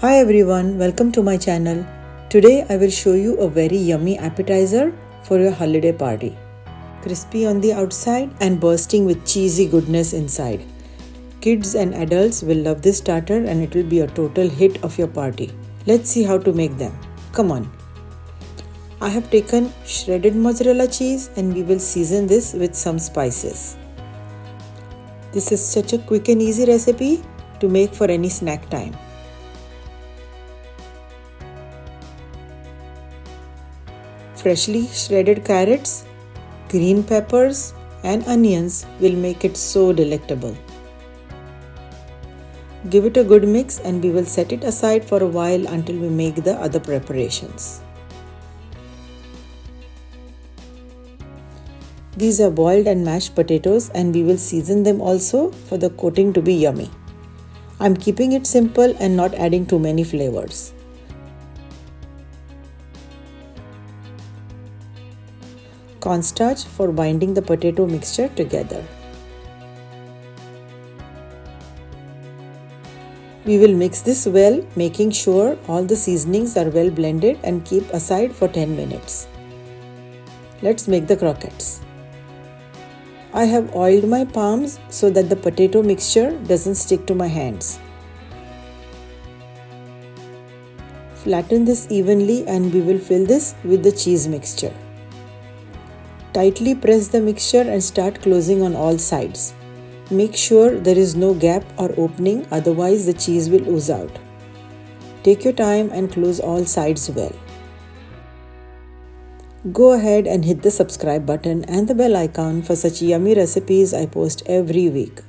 Hi everyone, welcome to my channel. Today I will show you a very yummy appetizer for your holiday party. Crispy on the outside and bursting with cheesy goodness inside. Kids and adults will love this starter and it will be a total hit of your party. Let's see how to make them. Come on. I have taken shredded mozzarella cheese and we will season this with some spices. This is such a quick and easy recipe to make for any snack time. Freshly shredded carrots, green peppers and onions will make it so delectable. Give it a good mix and we will set it aside for a while until we make the other preparations. These are boiled and mashed potatoes and we will season them also for the coating to be yummy. I'm keeping it simple and not adding too many flavors. Cornstarch for binding the potato mixture together. We will mix this well, making sure all the seasonings are well blended and keep aside for 10 minutes. Let's make the croquettes. I have oiled my palms so that the potato mixture doesn't stick to my hands. Flatten this evenly and we will fill this with the cheese mixture. Tightly press the mixture and start closing on all sides. Make sure there is no gap or opening, otherwise the cheese will ooze out. Take your time and close all sides well. Go ahead and hit the subscribe button and the bell icon for such yummy recipes I post every week.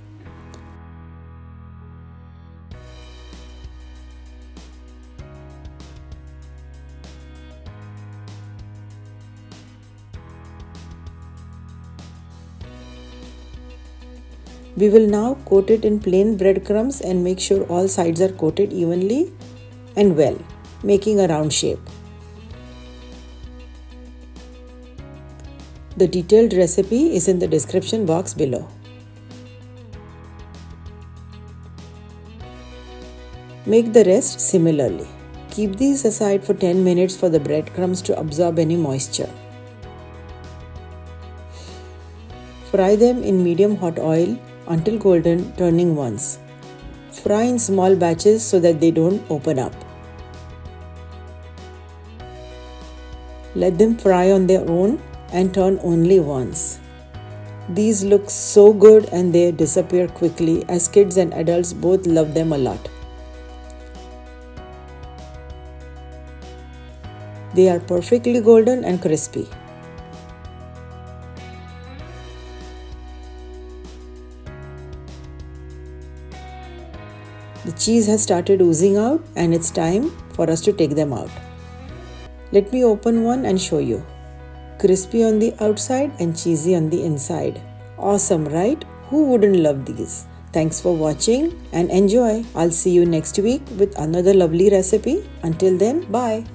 We will now coat it in plain breadcrumbs and make sure all sides are coated evenly and well, making a round shape. The detailed recipe is in the description box below. Make the rest similarly. Keep these aside for 10 minutes for the breadcrumbs to absorb any moisture. Fry them in medium hot oil until golden, turning once. Fry in small batches so that they don't open up. Let them fry on their own and turn only once. These look so good and they disappear quickly as kids and adults both love them a lot. They are perfectly golden and crispy. The cheese has started oozing out and it's time for us to take them out. Let me open one and show you. Crispy on the outside and cheesy on the inside. Awesome, right? Who wouldn't love these? Thanks for watching and enjoy. I'll see you next week with another lovely recipe. Until then, bye.